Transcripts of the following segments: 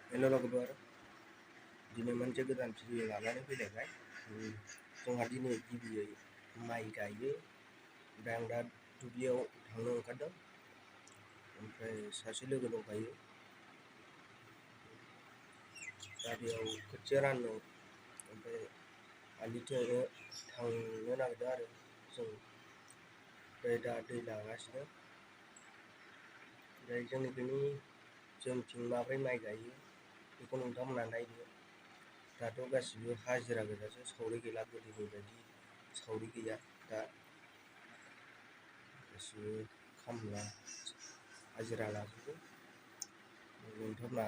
हेल' लोगोफोर, दिनै मोनसे गोदान भिडिअ लानानै फैलायबाय। जोंहा दिनै गिबियै माइ गायो। ओमफ्राय आं दा दुब्लियाव थांनो ओंखारदों। ओमफ्राय सासे लोगो दंफायो। दा बेयाव खोथिया राननो ओमफ्राय आलि थेनो थांनो नागिरदों आरो जों। ओमफ्राय दा दै लागासिनो। ओमफ्राय जोंथिं माब्रै माइ गायो बेखौ नोंथांमोना नायदो। दाथ' गासिबो हाजिरा गोजासो, सावरि गैला। गोदोनि बायदि सावरि गैया दा। गासिबो खामला हाजिरा लाजोबो। नोंथांमोना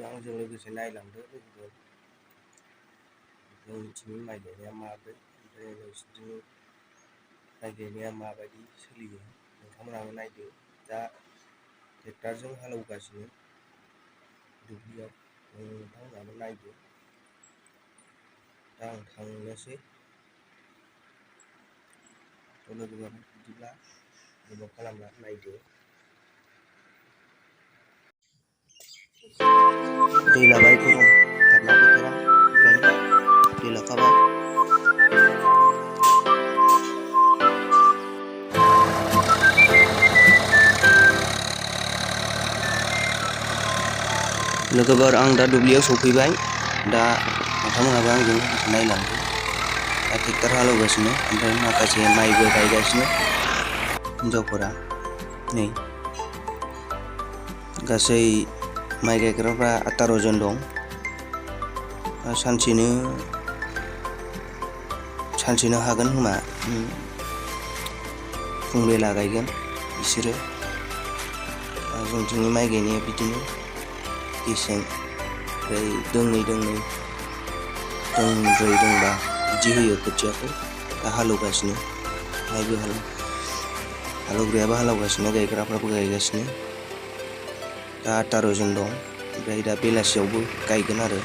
आंजों लोगोसे नायलांदो लोगोफोर। जोंनिथिंनि माइ गायनाया माब्रै, ओमफ्राय नोंसिनिथिं माइ गायनाया माबायदि सोलियो नोंथांमोनाबो नायदो। दा ट्रेक्टरजों हालेवगासिनो दुब्लियाव, नोंथांमोनाबो नायदो। दा आं थांनोसै। लोगोफोर बिदिब्ला गोबाव खालामना नायदो। दै लाबाय, गरम थारना बोथोरा, ओंखायनो दै लाखाबाय। लोगोफोर, आं दा दुब्लियाव सफैबाय। दा नोंथांमोनाबो आंजों नायलांदो। दा ट्रेक्टर हालेवगासिनो, ओमफ्राय माखासे माइबो गायगासिनो हिनजावफोरा। नै गासै माइ गायग्राफ्रा 18 जन दं। सानसेनो हागोन खोमा। फुंबेला गायगोन बिसोरो। जोंथिंनि माइ गायनाया बिदिनो गेसें, ओमफ्राय दोंनै दोंब्रै दोंबा बिदि होयो खोथियाखौ। दा हालेवगासिनो, माइबो हालेवग्रायाबो हालेवगासिनो, गायग्राफ्राबो गायगासिनो। दा 18 जन दं। ओमफ्राय दा बेलासियावबो गायगोन आरो।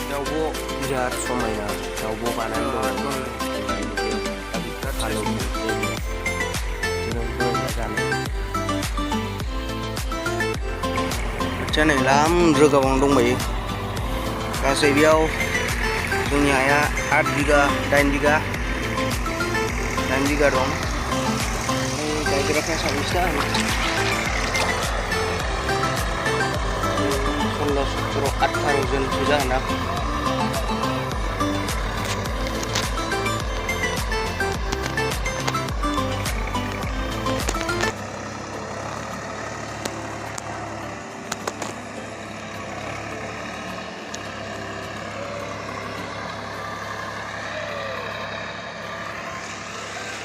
दाउब' बिराद समायना दाउब' बानानै दं। हालेवनो खोथिया नै लाम रोगाबावनो दंबायो। गासै बेयाव जोंनि हाया 8 बिगा 8 बिगा दं। गायग्राफ्रा साबेसे आरो 16, 17, 18 जनसो जागोन।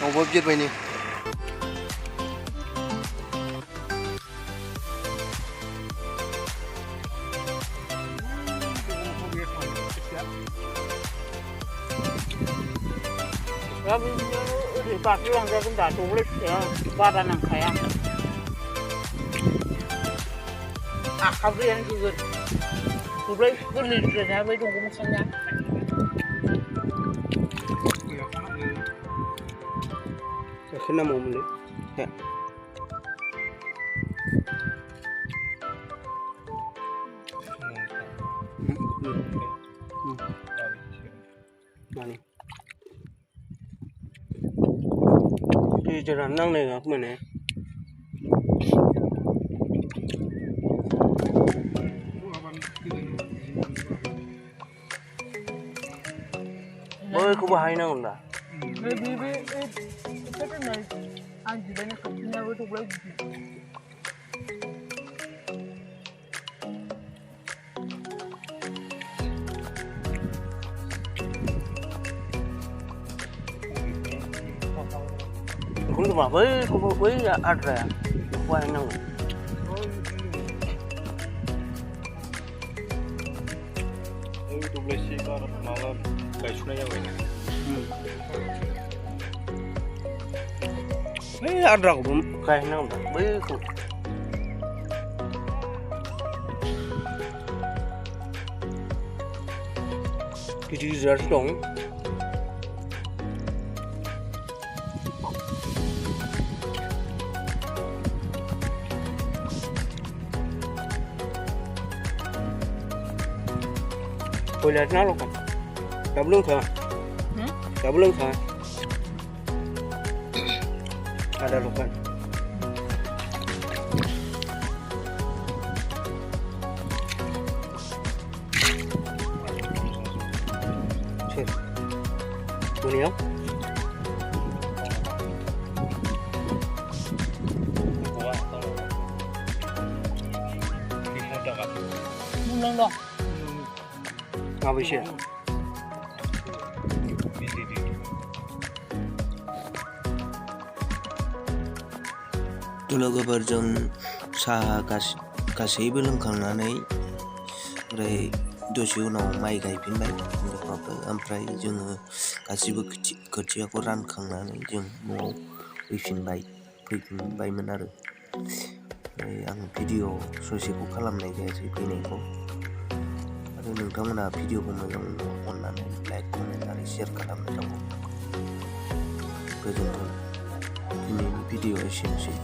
Ngọc viết vậy nè. Ya di pagi yang saya pun tulis ya pada nang saya. Kalian juga tulis beli kerja với đồng công sang nhá. Khi nào mình lấy? Mana? Di jalan nang nih aku mana? Boleh aku bahaya nang dah? Itu kan nih anjurannya kerjanya itu lagi. Cũng được bảo với ăn rẻ quay năng ăn rau cũng cái năng với cái gì rất đúng Hồi là nó luôn kan. Tak belum kan? Tak belum kan? Ada lukan. Cek. Ini ya. Mulai dong. Apa sih? लोगोफोरजों साहा गासैबो लोंखांनानै ओमफ्राय दसे उनाव माइ गायफिनबाय ओमफ्राय जोङो गासिबो खोथियाखौ रानखांनानै जों न'आव फैफिनबायमोन आरो आं भिडिअ ससेखौ खालामनाय जायासै फैनायखौ आरो नोंथांमोना भिडिअखौ मोजां मोनोब्ला अननानै लाइक कमेन्ट आरो शेयार खालामनो थांगौ गोजोन्थों दिनैनि भिडिअ एसेनोसै